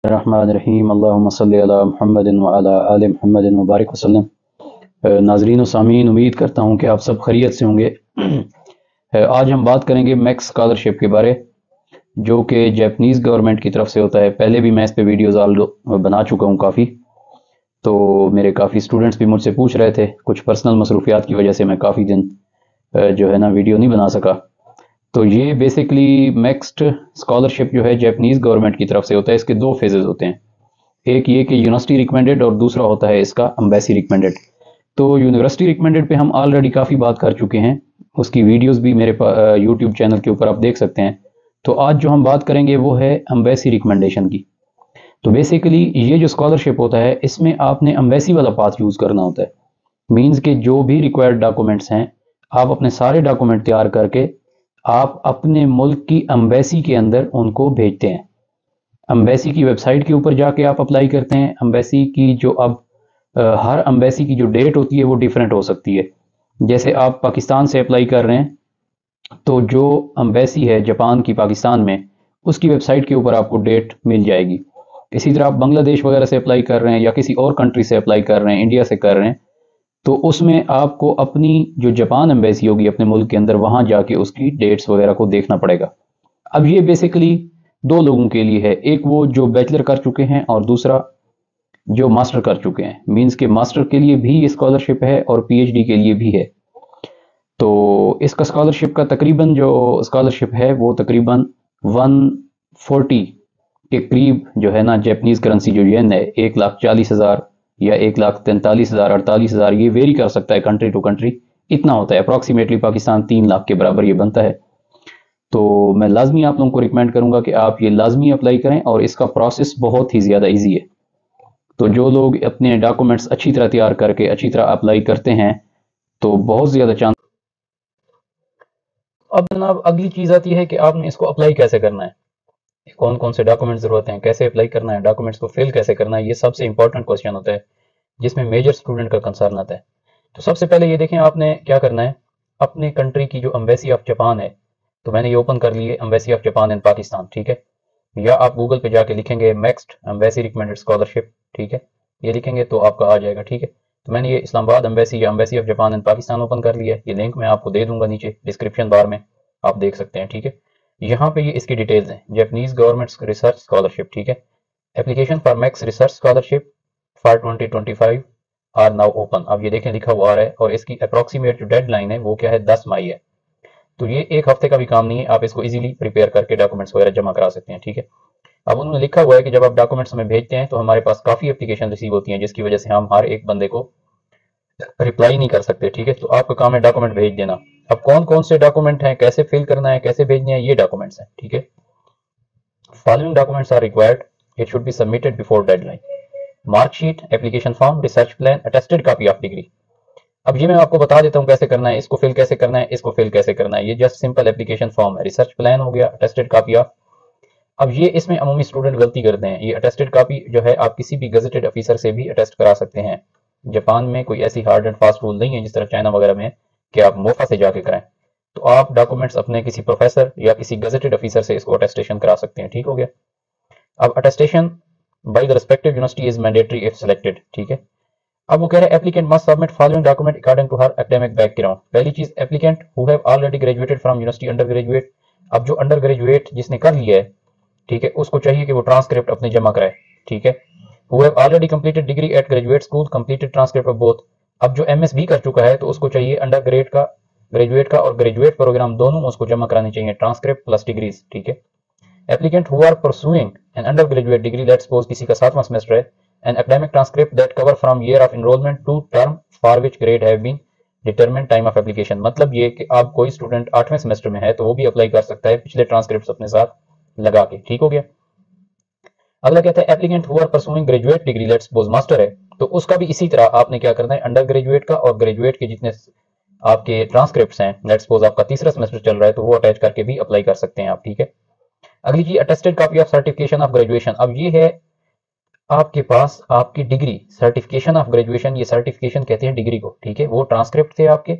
रहमानिर्रहीम अल्लाहुम्मा सल्लि अला मुहम्मदिन व अला आलि मुहम्मदिन व बारिक वसल्लम। नाज़रीन व सामीन, उम्मीद करता हूँ कि आप सब खैरियत से होंगे। आज हम बात करेंगे मैक्स स्कॉलरशिप के बारे, जो कि जापानीज़ गवर्नमेंट की तरफ से होता है। पहले भी मैं इस पे वीडियोज़ बना चुका हूँ काफ़ी, तो मेरे काफ़ी स्टूडेंट्स भी मुझसे पूछ रहे थे। कुछ पर्सनल मसरूफियात की वजह से मैं काफ़ी दिन जो है ना वीडियो नहीं बना सका। तो ये बेसिकली मैक्स्ड स्कॉलरशिप जो है जापानीज़ गवर्नमेंट की तरफ से होता है। इसके दो फेजेस होते हैं, एक ये कि यूनिवर्सिटी रिकमेंडेड और दूसरा होता है इसका एम्बेसी रिकमेंडेड। तो यूनिवर्सिटी रिकमेंडेड पे हम ऑलरेडी काफ़ी बात कर चुके हैं, उसकी वीडियोस भी मेरे यूट्यूब चैनल के ऊपर आप देख सकते हैं। तो आज जो हम बात करेंगे वो है एम्बेसी रिकमेंडेशन की। तो बेसिकली ये जो स्कॉलरशिप होता है, इसमें आपने एम्बेसी वाला पाथ यूज़ करना होता है। मीन्स के जो भी रिक्वायर्ड डॉक्यूमेंट्स हैं, आप अपने सारे डॉक्यूमेंट तैयार करके आप अपने मुल्क की एम्बेसी के अंदर उनको भेजते हैं। एम्बेसी की वेबसाइट के ऊपर जाके आप अप्लाई करते हैं। एम्बेसी की जो अब हर एम्बेसी की जो डेट होती है वो डिफरेंट हो सकती है। जैसे आप पाकिस्तान से अप्लाई कर रहे हैं, तो जो एम्बेसी है जापान की पाकिस्तान में, उसकी वेबसाइट के ऊपर आपको डेट मिल जाएगी। इसी तरह आप बांग्लादेश वगैरह से अप्लाई कर रहे हैं या किसी और कंट्री से अप्लाई कर रहे हैं, इंडिया से कर रहे हैं, तो उसमें आपको अपनी जो जापान एम्बेसी होगी अपने मुल्क के अंदर, वहाँ जाके उसकी डेट्स वगैरह को देखना पड़ेगा। अब ये बेसिकली दो लोगों के लिए है, एक वो जो बैचलर कर चुके हैं और दूसरा जो मास्टर कर चुके हैं। मींस के मास्टर के लिए भी ये स्कॉलरशिप है और पीएचडी के लिए भी है। तो इसका स्कॉलरशिप का तकरीबन जो स्कॉलरशिप है वो तकरीबन 140 के करीब जो है ना, जापानीज करेंसी जो येन है, 1,40,000 या 1,43,000, 48,000, ये वेरी कर सकता है कंट्री टू कंट्री। इतना होता है अप्रॉक्सीमेटली, पाकिस्तान 3 लाख के बराबर ये बनता है। तो मैं लाजमी आप लोगों को रिकमेंड करूंगा कि आप ये लाजमी अप्लाई करें, और इसका प्रोसेस बहुत ही ज़्यादा ईजी है। तो जो लोग अपने डॉक्यूमेंट्स अच्छी तरह तैयार करके अच्छी तरह अप्लाई करते हैं, तो बहुत ज़्यादा चांस। अब जनाब अगली चीज़ आती है कि आपने इसको अप्लाई कैसे करना है, कौन कौन से डॉक्यूमेंट्स ज़रूरत हैं, कैसे अप्लाई करना है, डॉक्यूमेंट्स को फिल कैसे करना है। ये सबसे इंपॉर्टेंट क्वेश्चन होता है जिसमें मेजर स्टूडेंट का कंसर्न आता है। तो सबसे पहले ये देखें, आपने क्या करना है, अपने कंट्री की जो एम्बेसी ऑफ जापान है, तो मैंने ये ओपन कर ली है, एम्बेसी ऑफ जापान इन पाकिस्तान, ठीक है। या आप गूगल पे जाके लिखेंगे मैक्स्ड एम्बेसी रिकमेंडेड स्कॉलरशिप, ठीक है, ये लिखेंगे तो आपका आ जाएगा, ठीक है। तो मैंने ये इस्लामाबाद एम्बेसी या embassy of Japan in Pakistan open कर लिया है। ये लिंक मैं आपको दे दूंगा नीचे डिस्क्रिप्शन बार में, आप देख सकते हैं, ठीक है। यहाँ पे ये इसकी डिटेल्स हैं, जापानीज गवर्नमेंट रिसर्च स्कॉलरशिप, ठीक है। Application for Max research scholarship for 2025 are now open. अब ये देखें लिखा हुआ आ रहा है, और इसकी अप्रॉक्सीमेट जो डेडलाइन है वो क्या है, 10 मई है। तो ये एक हफ्ते का भी काम नहीं है, आप इसको इजीली प्रिपेयर करके डॉक्यूमेंट्स वगैरह जमा करा सकते हैं, ठीक है। अब उन्होंने लिखा हुआ है कि जब आप डॉक्यूमेंट्स हमें भेजते हैं तो हमारे पास काफ़ी एप्लीकेशन रिसीव होती हैं, जिसकी वजह से हम हर एक बंदे को रिप्लाई नहीं कर सकते, ठीक है। तो आपका काम है डॉक्यूमेंट भेज देना। अब कौन कौन से डॉक्यूमेंट हैं, कैसे फिल करना है, कैसे भेजने हैं, ये डॉक्यूमेंट्स हैं, ठीक है। Following documents are required, it should be submitted before deadline. Marksheet, application form, research plan, attested copy of degree. अब ये मैं आपको बता देता हूँ कैसे करना है, इसको फिल कैसे करना है, इसको फिल कैसे करना है। ये जस्ट सिंपल एप्लीकेशन फॉर्म है, रिसर्च प्लान हो गया, अटेस्टेड कॉपी ऑफ। अब ये इसमें अमूमी स्टूडेंट गलती करते हैं, ये अटेस्टेड कॉपी जो है आप किसी भी गजेटेड ऑफिसर से भी अटेस्ट करा सकते हैं। जापान में कोई ऐसी हार्ड एंड फास्ट रूल नहीं है जिस तरह चाइना वगैरह में कि आप मोफा से जाके कराएं। तो आप डॉक्यूमेंट्स अपने किसी प्रोफेसर या किसी गजेटेड ऑफिसर से इसको अटेस्टेशन करा सकते हैं, ठीक हो गया। अब attestation by the respective university is mandatory if selected, ठीक है। अब वो कह रहे हैं applicant must submit following document according to her academic background. पहली चीज, applicant who have already graduated from university under graduate. अब जो अंडर ग्रेजुएट जिसने कर लिया है, ठीक है, उसको चाहिए कि वो ट्रांसक्रिप्ट अपने जमा कराए, ठीक है। Who have already completed degree at graduate school, completed transcript of both. अब जो एमएसबी कर चुका है तो उसको चाहिए अंडर ग्रेजुएट का और ग्रेजुएट प्रोग्राम दोनों उसको जमा कराने चाहिए, ट्रांसक्रिप्ट प्लस डिग्रीज, ठीक है। Applicant who are pursuing an undergraduate degree, let's suppose किसी का 7वां सेमेस्टर है, an academic transcript that cover from year of enrollment to term for which grade have been determined time of application. मतलब ये कि आप कोई student 8वें semester में है तो वो भी अप्लाई कर सकता है पिछले ट्रांसक्रिप्ट अपने साथ लगा के, ठीक हो गया। अगला कहता है applicant who are pursuing graduate degree, let's suppose master है, तो उसका भी इसी तरह आपने क्या करना है, अंडर ग्रेजुएट का और ग्रेजुएट के जितने आपके ट्रांसक्रिप्ट्स हैं, लेट्स सपोज आपका 3रा सेमेस्टर चल रहा है तो वो अटैच करके भी अप्लाई कर सकते हैं आप, ठीक है। अगली चीज, attested copy of certification of graduation. अब ये है आपके पास आपकी डिग्री, सर्टिफिकेशन ऑफ ग्रेजुएशन, ये सर्टिफिकेशन कहते हैं डिग्री को, ठीक है। वो ट्रांसक्रिप्ट थे आपके,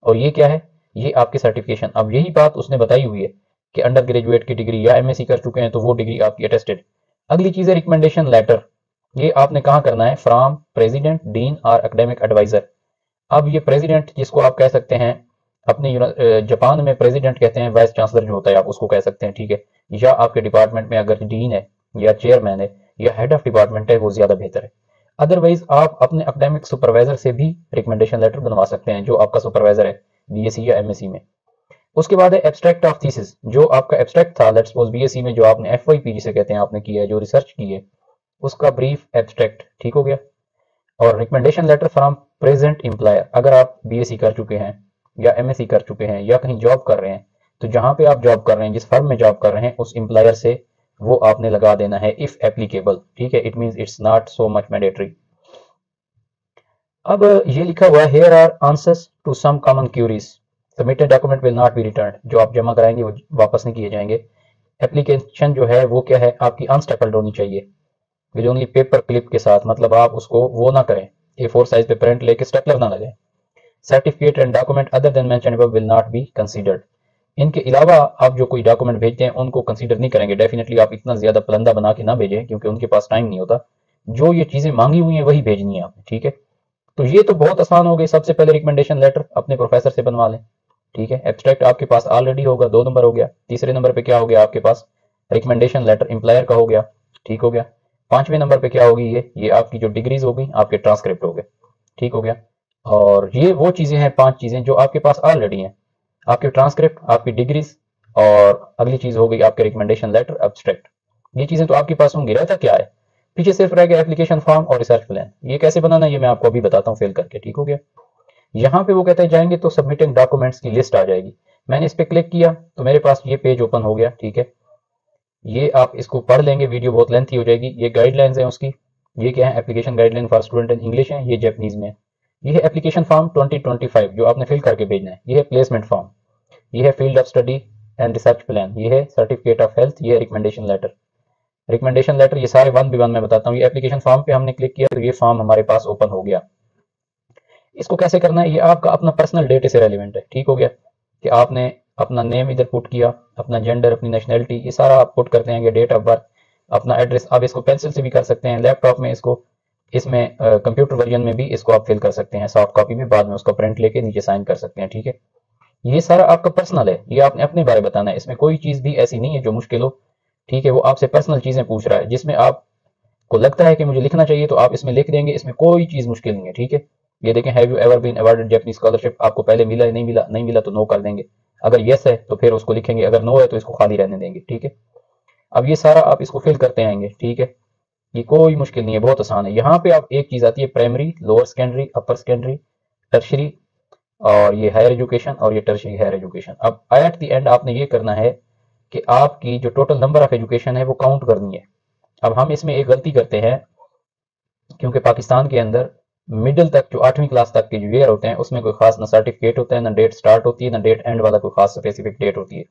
और ये क्या है, ये आपके सर्टिफिकेशन। अब यही बात उसने बताई हुई है कि अंडर ग्रेजुएट की डिग्री या एमएससी कर चुके हैं तो वो डिग्री आपकी अटेस्टेड। अगली चीज है रिकमेंडेशन लेटर। ये आपने कहाँ करना है? फ्रॉम प्रेसिडेंट, डीन और एकेडमिक एडवाइजर। अब ये प्रेसिडेंट जिसको आप कह सकते हैं अपने जापान में प्रेसिडेंट कहते हैं, वाइस चांसलर जो होता है आप उसको कह सकते हैं, ठीक है। या आपके डिपार्टमेंट में अगर डीन है या चेयरमैन है या हेड ऑफ डिपार्टमेंट है वो ज्यादा बेहतर है। अदरवाइज आप अपने एकेडमिक सुपरवाइजर से भी रिकमेंडेशन लेटर बनवा सकते हैं, जो आपका सुपरवाइजर है बीएससी या एमएससी में। उसके बाद है एब्स्ट्रैक्ट ऑफ थीसिस। जो आपका एब्स्ट्रैक्ट था, लेट्स सपोज बीएससी में जो आपने एफवाईपी जिसे कहते हैं आपने किया है, जो रिसर्च की है, उसका ब्रीफ एब्स्ट्रैक्ट, ठीक हो गया। और recommendation letter from present employer. अगर आप बीएससी कर चुके हैं या एमएससी कर चुके हैं या कहीं जॉब कर रहे हैं, तो जहां पे आप जॉब कर रहे हैं, जिस फर्म में जॉब कर रहे हैं, उस एम्प्लॉयर से वो आपने लगा देना है इफ एप्लीकेबल, ठीक है। It means it's not so much mandatory. अब ये लिखा हुआ है here are answers to some common queries, submitted document will not be return. जो आप जमा कराएंगे वो वापस नहीं किए जाएंगे। एप्लीकेशन जो है वो क्या है आपकी अनस्टेपल्ड होनी चाहिए विद ओनली पेपर क्लिप के साथ, मतलब आप उसको वो ना करें A4 साइज पे प्रिंट लेके स्टेपलर ना लगाएं। Certificate and document other than mention above will not be considered. इनके अलावा आप जो कोई डॉक्यूमेंट भेजते हैं उनको कंसीडर नहीं करेंगे। डेफिनेटली आप इतना ज्यादा पलंदा बना के ना भेजें, क्योंकि उनके पास टाइम नहीं होता। जो ये चीजें मांगी हुई हैं वही भेजनी है आपने, ठीक है। तो ये तो बहुत आसान हो गई। सबसे पहले रिकमेंडेशन लेटर अपने प्रोफेसर से बनवा लें, ठीक है। एब्स्ट्रैक्ट आपके पास ऑलरेडी होगा, 2 नंबर हो गया। तीसरे नंबर पे क्या हो गया आपके पास? रिकमेंडेशन लेटर एम्प्लॉयर का हो गया, ठीक हो गया। 5वें नंबर पे क्या होगी? ये आपकी जो डिग्रीज हो गई, आपके ट्रांसक्रिप्ट हो गए, ठीक हो गया। और ये वो चीजें हैं, 5 चीजें जो आपके पास ऑलरेडी हैं, आपके ट्रांसक्रिप्ट, आपकी डिग्रीज, और अगली चीज हो गई आपके रिकमेंडेशन लेटर, एब्स्ट्रैक्ट। ये चीजें तो आपके पास होंगी। रहता क्या है पीछे? सिर्फ रह गया एप्लीकेशन फॉर्म और रिसर्च प्लान। ये कैसे बनाना है ये मैं आपको अभी बताता हूँ फिल करके, ठीक हो गया। यहाँ पे वो कहते हैं जाएंगे तो सबमिटिंग डॉक्यूमेंट्स की लिस्ट आ जाएगी। मैंने इस पे क्लिक किया तो मेरे पास ये पेज ओपन हो गया, ठीक है। ये आप इसको पढ़ लेंगे, वीडियो बहुत लेंथी हो जाएगी। ये गाइडलाइंस है उसकी। ये क्या है? Application guideline for student in English है, ये जापानीज में है। ये है एप्लीकेशन फॉर्म 2025 जो आपने फिल करके भेजना है। ये है प्लेसमेंट फॉर्म। ये है field of study and research plan. ये है सर्टिफिकेट ऑफ हेल्थ। ये है रिकमेंडेशन लेटर। रिकमेंडेशन लेटर ये सारे 1 by 1 मैं बताता हूँ। ये एप्लीकेशन फॉर्म पे हमने क्लिक किया तो ये फॉर्म हमारे पास ओपन हो गया। इसको कैसे करना है? ये आपका अपना पर्सनल डेटा से रेलिवेंट है, ठीक हो गया। कि आपने अपना नेम इधर पुट किया, अपना जेंडर, अपनी नेशनैलिटी, ये सारा आप पुट करते हैं। डेट ऑफ बर्थ, अपना एड्रेस। आप इसको पेंसिल से भी कर सकते हैं, लैपटॉप में इसको, इसमें कंप्यूटर वर्जन में भी इसको आप फिल कर सकते हैं, सॉफ्ट कॉपी में। बाद में उसको प्रिंट लेके नीचे साइन कर सकते हैं, ठीक है। ये सारा आपका पर्सनल है, ये आपने अपने बारे में बताना है। इसमें कोई चीज भी ऐसी नहीं है जो मुश्किल हो, ठीक है। वो आपसे पर्सनल चीजें पूछ रहा है, जिसमें आपको लगता है कि मुझे लिखना चाहिए तो आप इसमें लिख देंगे। इसमें कोई चीज मुश्किल नहीं है, ठीक है। ये देखें, have you ever been awarded Japanese scholarship. आपको पहले मिला है, नहीं मिला? नहीं मिला तो नो कर देंगे। अगर यस है तो फिर उसको लिखेंगे, अगर नो है तो इसको खाली रहने देंगे, ठीक है। अब ये सारा आप इसको फिल करते आएंगे, ठीक है। ये कोई मुश्किल नहीं है, बहुत आसान है। यहाँ पे आप एक चीज आती है प्राइमरी, लोअर सेकेंडरी, अपर सेकेंडरी, टर्शरी, और ये हायर एजुकेशन, और ये टर्शरी हायर एजुकेशन। अब एट द एंड आपने ये करना है कि आपकी जो टोटल नंबर ऑफ एजुकेशन है वो काउंट करनी है। अब हम इसमें एक गलती करते हैं, क्योंकि पाकिस्तान के अंदर मिडिल तक जो 8वीं क्लास तक के जो ईयर होते हैं उसमें कोई खास ना सर्टिफिकेट होता है, ना डेट स्टार्ट होती है, ना डेट एंड वाला कोई खास स्पेसिफिक डेट होती है।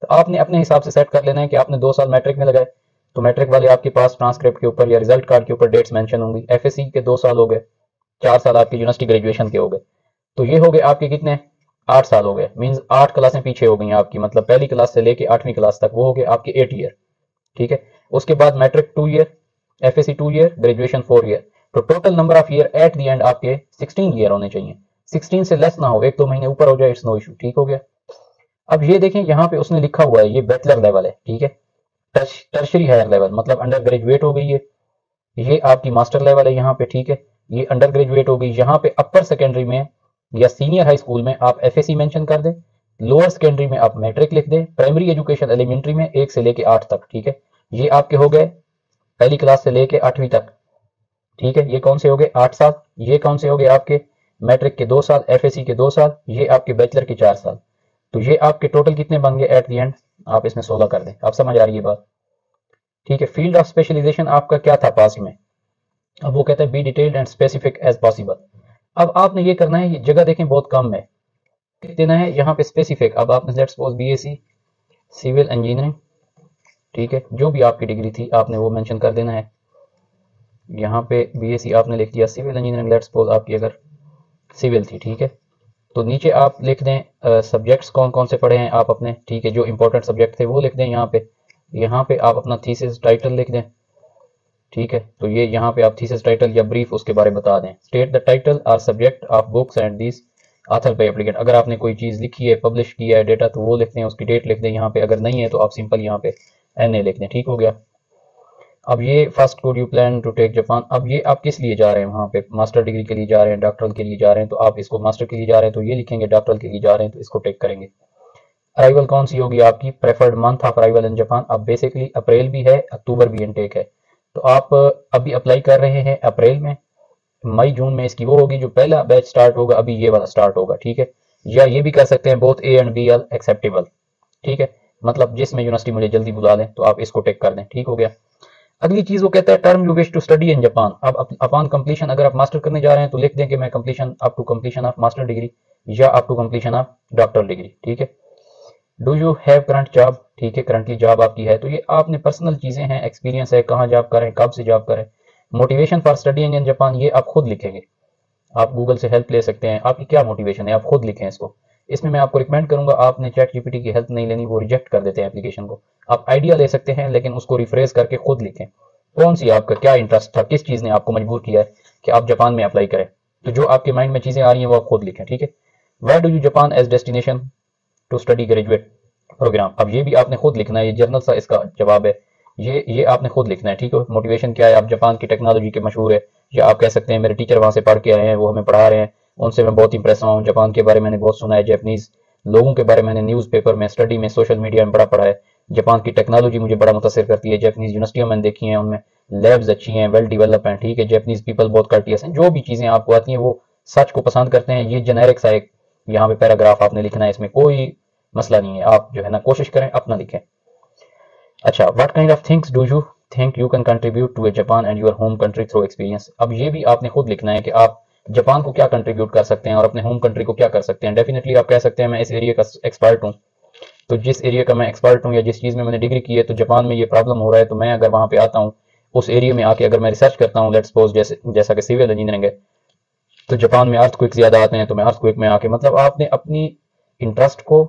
तो आपने अपने हिसाब से सेट कर लेना है कि आपने 2 साल मैट्रिक में लगाए तो मैट्रिक वाले आपके पास ट्रांसक्रिप्ट के ऊपर या रिजल्ट कार्ड के ऊपर डेट्स मेंशन होंगी। एफएससी के 2 साल हो गए, 4 साल आपके यूनिवर्सिटी ग्रेजुएशन के हो गए, तो ये हो गए आपके कितने? 8 साल हो गए। मीन्स 8 क्लासें पीछे हो गई आपकी, मतलब पहली क्लास से लेके 8वीं क्लास तक वो हो गए आपके 8 ईयर, ठीक है। उसके बाद matric 2 year, FSc 2 year, graduation 4 year. तो total number of year at the end आपके 16 ईयर होने चाहिए। 16 से लेस ना हो, 1-2 महीने ऊपर हो जाए, इट्स नो इशू, ठीक हो गया। अब ये देखें यहाँ पे उसने लिखा हुआ है ये बैचलर लेवल है, ठीक है। टर्शरी हायर लेवल मतलब अंडर ग्रेजुएट हो गई है। ये आपकी मास्टर लेवल है यहाँ पे, ठीक है। ये अंडर ग्रेजुएट हो गई। यहाँ पे अपर सेकेंडरी में या सीनियर हाई स्कूल में आप एफएससी मेंशन कर दें। लोअर सेकेंडरी में आप मैट्रिक लिख दें। प्राइमरी एजुकेशन एलिमेंट्री में 1 से लेके 8 तक, ठीक है। ये आपके हो गए पहली क्लास से लेके 8वीं तक, ठीक है। ये कौन से हो गए? 8 साल। ये कौन से हो गए आपके? मैट्रिक के 2 साल, एफएससी के 2 साल, ये आपके बैचलर के 4 साल। तो ये आपके टोटल कितने बन गए एट द एंड? आप इसमें 16 कर दें। आप समझ आ रही है बात, ठीक है। फील्ड ऑफ स्पेशलाइजेशन आपका क्या था पास्ट में? अब वो कहता है be detailed and specific as possible. अब आपने ये करना है, ये जगह देखें बहुत कम है, देना है यहाँ पे स्पेसिफिक। अब आपने let's suppose BSc civil engineering, ठीक है, जो भी आपकी डिग्री थी आपने वो मेंशन कर देना है। यहाँ पे बीएससी आपने लिख दिया, सिविल इंजीनियरिंग लेट्स सपोज आपकी अगर सिविल थी, ठीक है, तो नीचे आप लिख दें सब्जेक्ट्स कौन कौन से पढ़े हैं आप अपने, ठीक है। जो इंपॉर्टेंट सब्जेक्ट थे वो लिख दें यहाँ पे। यहाँ पे आप अपना थीसिस टाइटल लिख दें, ठीक है, तो ये यहाँ पे आप थीसिस टाइटल या ब्रीफ उसके बारे में बता दें। स्टेट द टाइटल और subject of books and this author bye applicant. अगर आपने कोई चीज़ लिखी है, पब्लिश किया है डेटा, तो वो लिख दें, उसकी डेट लिख दें यहाँ पे। अगर नहीं है तो आप सिंपल यहाँ पे NA लिख दें। ठीक हो गया। अब ये first code you plan to take Japan, अब ये आप किस लिए जा रहे हैं वहाँ पे, मास्टर डिग्री के लिए जा रहे हैं, डॉक्टरल के लिए जा रहे हैं, तो आप इसको मास्टर के लिए जा रहे हैं तो ये लिखेंगे, डॉक्टरल के लिए जा रहे हैं तो इसको टेक करेंगे। अराइवल कौन सी होगी आपकी, preferred month of arrival in Japan. अब बेसिकली अप्रैल भी है, अक्टूबर भी इनटेक है, तो आप अभी अप्लाई कर रहे हैं अप्रैल में, मई जून में इसकी वो होगी, जो पहला बैच स्टार्ट होगा अभी ये वाला स्टार्ट होगा। ठीक है, या ये भी कर सकते हैं both A and B are acceptable. ठीक है, मतलब जिसमें यूनिवर्सिटी मुझे जल्दी बुला लें तो आप इसको टेक कर दें। ठीक हो गया। अगली चीज वो कहता है term you wish to study in Japan. अब अपॉन कंप्लीशन, अगर आप मास्टर करने जा रहे हैं तो लिख दें कि मैं completion up to completion of master degree या up to completion of doctoral degree. ठीक है। Do you have current job, ठीक है, करंटली जॉब आपकी है, तो ये आपने पर्सनल चीजें हैं, एक्सपीरियंस है, कहाँ जॉब करें, कब से जॉब करें। Motivation for studying in Japan, ये आप खुद लिखेंगे, आप गूगल से हेल्प ले सकते हैं, आपकी क्या मोटिवेशन है आप खुद लिखें इसको। इसमें मैं आपको रिकमेंड करूंगा, आपने चैट जीपीटी की हेल्प नहीं लेनी, वो रिजेक्ट कर देते हैं एप्लीकेशन को। आप आइडिया ले सकते हैं लेकिन उसको रिफ्रेश करके खुद लिखें, कौन सी आपका क्या इंटरेस्ट था, किस चीज ने आपको मजबूर किया है कि आप जापान में अप्लाई करें। तो जो आपके माइंड में चीजें आ रही हैं वो आप खुद लिखें। ठीक है। Where do you Japan as destination to study graduate program, अब ये भी आपने खुद लिखना है, ये जर्नल सा इसका जवाब है, ये आपने खुद लिखना है। ठीक है। मोटिवेशन क्या है, आप जापान की टेक्नोलॉजी के मशहूर है, या आप कह सकते हैं मेरे टीचर वहां से पढ़ के आए हैं, वो हमें पढ़ा रहे हैं, उनसे मैं बहुत इंप्रेस हुआ हूँ, जापान के बारे में मैंने बहुत सुना है, जापानीज लोगों के बारे में मैंने न्यूज़पेपर में, स्टडी में, सोशल मीडिया में बड़ा पढ़ा है, जापान की टेक्नोलॉजी मुझे बड़ा मुतासिर करती है, जापानीज यूनिवर्सिटियां मैंने देखी हैं, उनमें लैब्स अच्छी हैं, वेल डिवेलप हैं। ठीक है। जापानीज पीपल बहुत कर्टियस हैं, जो भी चीजें आपको आती हैं वो सच को पसंद करते हैं। ये जेनेरिक सा एक यहाँ पे पैराग्राफ आपने लिखना है, इसमें कोई मसला नहीं है, आप जो है ना कोशिश करें अपना लिखें। अच्छा, what kind of things do you think you can contribute to a Japan and your home country through experience. अब ये भी आपने खुद लिखना है कि आप जापान को क्या कंट्रीब्यूट कर सकते हैं और अपने होम कंट्री को क्या कर सकते हैं। डेफिनेटली आप कह सकते हैं मैं इस एरिया का एक्सपर्ट हूँ, तो जिस एरिया का मैं एक्सपर्ट हूँ या जिस चीज़ में मैंने डिग्री की है, तो जापान में ये प्रॉब्लम हो रहा है, तो मैं अगर वहाँ पे आता हूँ, उस एरिया में आके अगर मैं रिसर्च करता हूँ, लेट्स सपोज जैसा कि सिविल इंजीनियरिंग है, तो जापान में अर्थक्वेक ज्यादा आते हैं, तो मैं अर्थक्वेक में आके, मतलब आपने अपनी इंटरेस्ट को,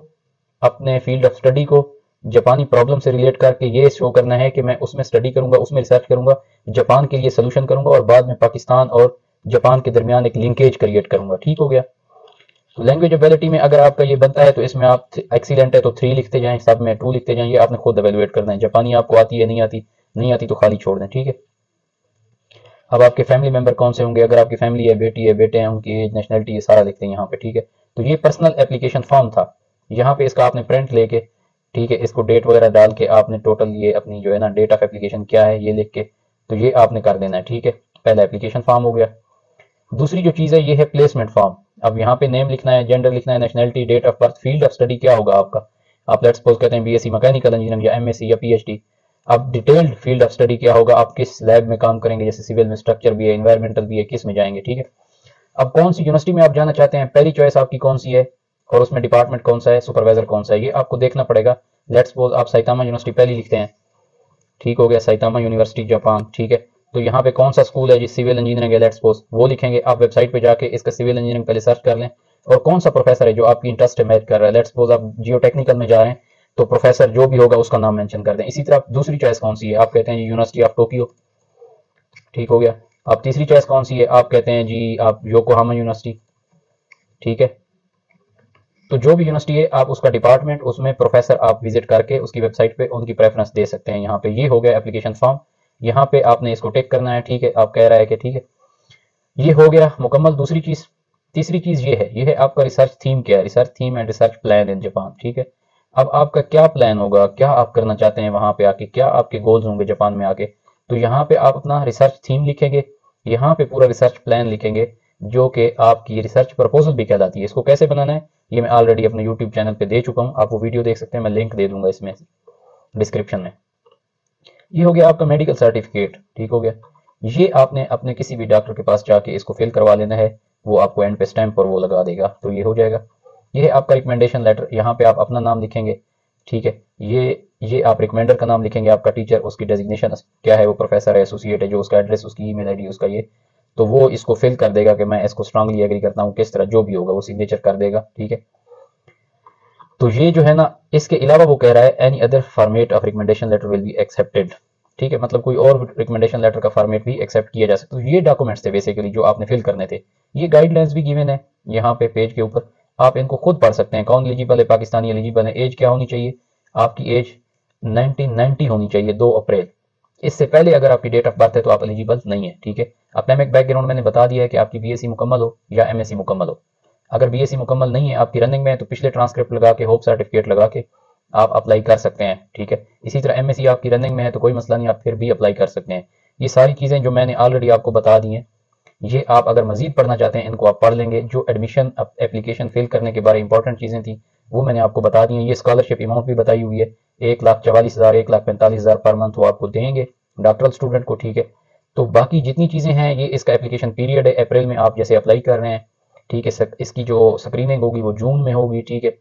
अपने फील्ड ऑफ स्टडी को जापानी प्रॉब्लम से रिलेट करके ये शो करना है कि मैं उसमें स्टडी करूंगा, उसमें रिसर्च करूंगा, जापान के लिए सोल्यूशन करूंगा, और बाद में पाकिस्तान और जापान के दरमियान एक लिंकेज क्रिएट करूंगा। ठीक हो गया। तो लैंग्वेज एबिलिटी में अगर आपका ये बनता है तो इसमें आप एक्सीलेंट है तो 3 लिखते जाएं, सब में 2 लिखते जाएं, ये आपने खुद एवेलुएट करना है। जापानी आपको आती है, नहीं आती, नहीं आती तो खाली छोड़ दें। ठीक है। अब आपके फैमिली मेंबर कौन से होंगे, अगर आपकी फैमिली है, बेटी है, बेटे हैं, उनकी एज, नेशनलिटी, ये सारा लिखते हैं यहाँ पे। ठीक है। तो ये पर्सनल एप्लीकेशन फॉर्म था, यहाँ पे इसका आपने प्रिंट लेके, ठीक है, इसको डेट वगैरह डाल के आपने टोटल ये अपनी जो है ना डेट ऑफ एप्लीकेशन क्या है ये लिख के, तो ये आपने कर देना है। ठीक है। पहला एप्लीकेशन फॉर्म हो गया। दूसरी जो चीज़ है ये है प्लेसमेंट फॉर्म। अब यहाँ पे नेम लिखना है, जेंडर लिखना है, nationality, date of birth, field of study क्या होगा आपका, आप लेट्स सपोज कहते हैं बीएससी मैकेनिकल इंजीनियरिंग या एमएससी या पीएचडी। अब डिटेल्ड फील्ड ऑफ स्टडी क्या होगा, आप किस लैब में काम करेंगे, जैसे सिविल में स्ट्रक्चर भी है, इन्वायरमेंटल भी है, किस में जाएंगे। ठीक है। अब कौन सी यूनिवर्सिटी में आप जाना चाहते हैं, पहली चॉइस आपकी कौन सी है और उसमें डिपार्टमेंट कौन सा है, सुपरवाइजर कौन सा है, ये आपको देखना पड़ेगा। लेट्स सपोज आप साइतामा यूनिवर्सिटी पहली लिखते हैं। ठीक हो गया, साइतामा यूनिवर्सिटी जापान। ठीक है। तो यहाँ पे कौन सा स्कूल है जी, सिविल इंजीनियरिंग है, लेट्स सपोज वो लिखेंगे। आप वेबसाइट पे जाके इसका सिविल इंजीनियरिंग पहले सर्च कर लें, और कौन सा प्रोफेसर है जो आपकी इंटरेस्ट से मैच कर रहा है। लेट्स सपोज आप जियो टेक्निकल में जा रहे हैं, तो प्रोफेसर जो भी होगा उसका नाम मेंशन कर दें। इसी तरह दूसरी चॉइस कौन सी है, आप कहते हैं यूनिवर्सिटी ऑफ टोक्यो। ठीक हो गया। अब तीसरी चॉइस कौन सी है, आप कहते हैं जी आप योकोहामा यूनिवर्सिटी। ठीक है। तो जो भी यूनिवर्सिटी है आप उसका डिपार्टमेंट, उसमें प्रोफेसर आप विजिट करके उसकी वेबसाइट पे उनकी प्रेफरेंस दे सकते हैं। यहाँ पे ये हो गया एप्लीकेशन फॉर्म, यहाँ पे आपने इसको टिक करना है। ठीक है। आप कह रहा है कि ठीक है, ये हो गया मुकम्मल। दूसरी चीज, तीसरी चीज ये है आपका रिसर्च थीम क्या है, research theme and research plan in Japan. ठीक है। अब आपका क्या प्लान होगा, क्या आप करना चाहते हैं वहां पे आके, क्या आपके गोल्स होंगे जापान में आके, तो यहाँ पे आप अपना रिसर्च थीम लिखेंगे, यहाँ पे पूरा रिसर्च प्लान लिखेंगे, जो कि आपकी रिसर्च प्रपोजल भी कहलाती है। इसको कैसे बनाना है ये मैं ऑलरेडी अपने यूट्यूब चैनल पे दे चुका हूँ, आप वो वीडियो देख सकते हैं, मैं लिंक दे दूंगा इसमें डिस्क्रिप्शन में। ये हो गया आपका मेडिकल सर्टिफिकेट। ठीक हो गया। ये आपने अपने किसी भी डॉक्टर के पास जाके इसको फिल करवा लेना है, वो आपको एंड पे स्टैंप पर वो लगा देगा, तो ये हो जाएगा। ये है आपका रिकमेंडेशन लेटर, यहाँ पे आप अपना नाम लिखेंगे। ठीक है। ये आप रिकमेंडर का नाम लिखेंगे, आपका टीचर, उसकी डेजिग्नेशन क्या है, वो प्रोफेसर है, एसोसिएट है, जो उसका एड्रेस, उसकी ईमेल आईडी, उसका ये, तो वो इसको फिल कर देगा कि मैं इसको स्ट्रांगली एग्री करता हूँ, किस तरह जो भी होगा वो सिग्नेचर कर देगा। ठीक है। तो ये जो है ना, इसके अलावा वो कह रहा है any other format of recommendation letter will be accepted. ठीक है, मतलब कोई और रिकमेंडेशन लेटर का फॉर्मेट भी एक्सेप्ट किया जा सकता है। तो ये डॉक्यूमेंट्स थे बेसिकली जो आपने फिल करने थे। ये गाइडलाइंस भी गिवन है यहाँ पे पेज के ऊपर, आप इनको खुद पढ़ सकते हैं। कौन एलिजिबल है, पाकिस्तानी एलिजिबल है। एज क्या होनी चाहिए, आपकी एज 1990 होनी चाहिए, 2 अप्रैल। इससे पहले अगर आपकी डेट ऑफ बर्थ है तो आप एलिजिबल नहीं है, ठीक है। एकेडमिक बैकग्राउंड मैंने बता दिया है कि आपकी बीएससी मुकम्मल हो या एमएससी मुकम्मल हो। अगर बीएससी मुकम्मल नहीं है, आपकी रनिंग में है, तो पिछले ट्रांसक्रिप्ट लगा के, होप सर्टिफिकेट लगा के आप अप्लाई कर सकते हैं, ठीक है। इसी तरह एमएससी आपकी रनिंग में है तो कोई मसला नहीं, आप फिर भी अप्लाई कर सकते हैं। ये सारी चीज़ें जो मैंने ऑलरेडी आपको बता दी हैं, ये आप अगर मजीद पढ़ना चाहते हैं इनको आप पढ़ लेंगे। जो एडमिशन एप्लीकेशन फिल करने के बारे इंपॉर्टेंट चीज़ें थी वो मैंने आपको बता दी हैं। ये स्कॉलरशिप अमाउंट भी बताई हुई है, 1,44,000 1,45,000 पर मंथ वो आपको देंगे डॉक्टरल स्टूडेंट को, ठीक है। तो बाकी जितनी चीज़ें हैं, ये इसका एप्लीकेशन पीरियड है अप्रैल में आप जैसे अप्लाई कर रहे हैं, ठीक है। इसकी जो स्क्रीनिंग होगी वो जून में होगी, ठीक है।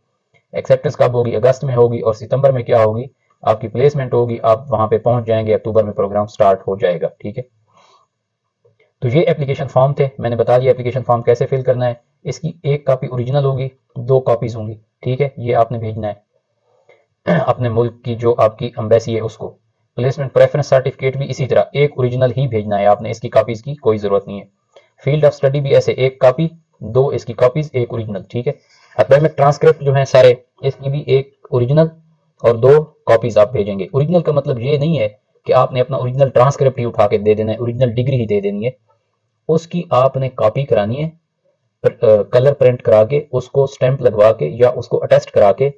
एक्सेप्टेंस कब होगी, अगस्त में होगी। और सितंबर में क्या होगी, आपकी प्लेसमेंट होगी, आप वहां पे पहुंच जाएंगे, अक्टूबर में प्रोग्राम स्टार्ट हो जाएगा, ठीक है। तो ये एप्लीकेशन फॉर्म थे, मैंने बता दिया एप्लीकेशन फॉर्म कैसे फिल करना है। इसकी एक कॉपी ओरिजिनल होगी, 2 कॉपीज होंगी, ठीक है। ये आपने भेजना है अपने मुल्क की जो आपकी एम्बेसी है उसको। प्लेसमेंट प्रेफरेंस सर्टिफिकेट भी इसी तरह एक ओरिजिनल ही भेजना है आपने, इसकी कॉपीज की कोई जरूरत नहीं है। फील्ड ऑफ स्टडी भी ऐसे, एक कॉपी, 2 इसकी कॉपीज, एक ओरिजिनल, ठीक है। एकेडमिक ट्रांसक्रिप्ट जो है सारे, इसकी भी एक ओरिजिनल और 2 कॉपीज आप भेजेंगे। ओरिजिनल का मतलब ये नहीं है कि आपने अपना ओरिजिनल ट्रांसक्रिप्ट ही उठा के दे देना है, ओरिजिनल डिग्री ही दे देनी है। उसकी आपने कॉपी करानी है, कलर प्रिंट करा के, उसको स्टैंप लगवा के या उसको अटेस्ट करा के,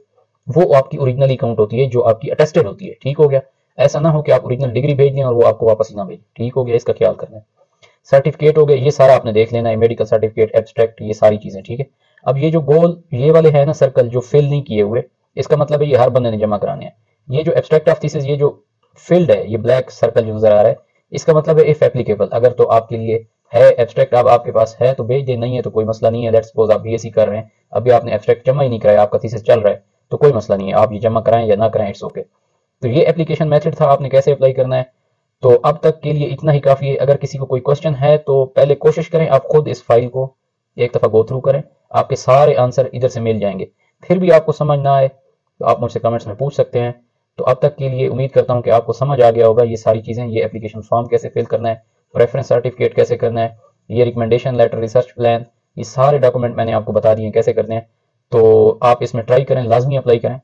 वो आपकी ओरिजिनल काउंट होती है जो आपकी अटेस्टेड होती है, ठीक हो गया। ऐसा ना हो कि आप ओरिजिनल डिग्री भेज दें और वो आपको वापस ही ना भेजें, ठीक हो गया, इसका ख्याल करना है। सर्टिफिकेट हो गए, ये सारा आपने देख लेना है, मेडिकल सर्टिफिकेट, एब्स्ट्रैक्ट, ये सारी चीजें, ठीक है। अब ये जो गोल ये वाले है ना सर्कल जो फिल नहीं किए हुए, इसका मतलब है ये हर बंदे ने जमा कराने हैं। ये जो एब्स्ट्रैक्ट ऑफ थीसिस, ये जो फील्ड है, ये ब्लैक सर्कल जो नजर आ रहा है, इसका मतलब है इफ एप्लीकेबल। अगर तो आपके लिए है एब्स्ट्रैक्ट, अब आपके पास है तो भेज दे, नहीं है तो कोई मसला नहीं है। लेट्स सपोज आप बीएससी कर रहे हैं, अभी आपने एब्स्ट्रैक्ट जमा ही नहीं कराया, आपका थीसिस चल रहा है, तो कोई मसला नहीं है, आप ये जमा कराएं या ना कराएं, इट्स ओके। तो ये एप्लीकेशन मेथड था, आपने कैसे अप्लाई करना है। तो अब तक के लिए इतना ही काफ़ी है। अगर किसी को कोई क्वेश्चन है तो पहले कोशिश करें आप खुद इस फाइल को एक दफ़ा गो थ्रू करें, आपके सारे आंसर इधर से मिल जाएंगे। फिर भी आपको समझ ना आए तो आप मुझसे कमेंट्स में पूछ सकते हैं। तो अब तक के लिए उम्मीद करता हूं कि आपको समझ आ गया होगा ये सारी चीज़ें, ये एप्लीकेशन फॉर्म कैसे फिल करना है, प्रेफरेंस सर्टिफिकेट कैसे करना है, ये रिकमेंडेशन लेटर, रिसर्च प्लान, ये सारे डॉक्यूमेंट मैंने आपको बता दिए कैसे करने हैं। तो आप इसमें ट्राई करें, लाजमी अप्लाई करें।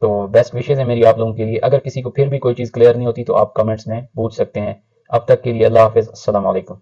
तो बेस्ट विशेज़ है मेरी आप लोगों के लिए। अगर किसी को फिर भी कोई चीज़ क्लियर नहीं होती तो आप कमेंट्स में पूछ सकते हैं। अब तक के लिए अल्लाह हाफिज़, अस्सलाम वालेकुम।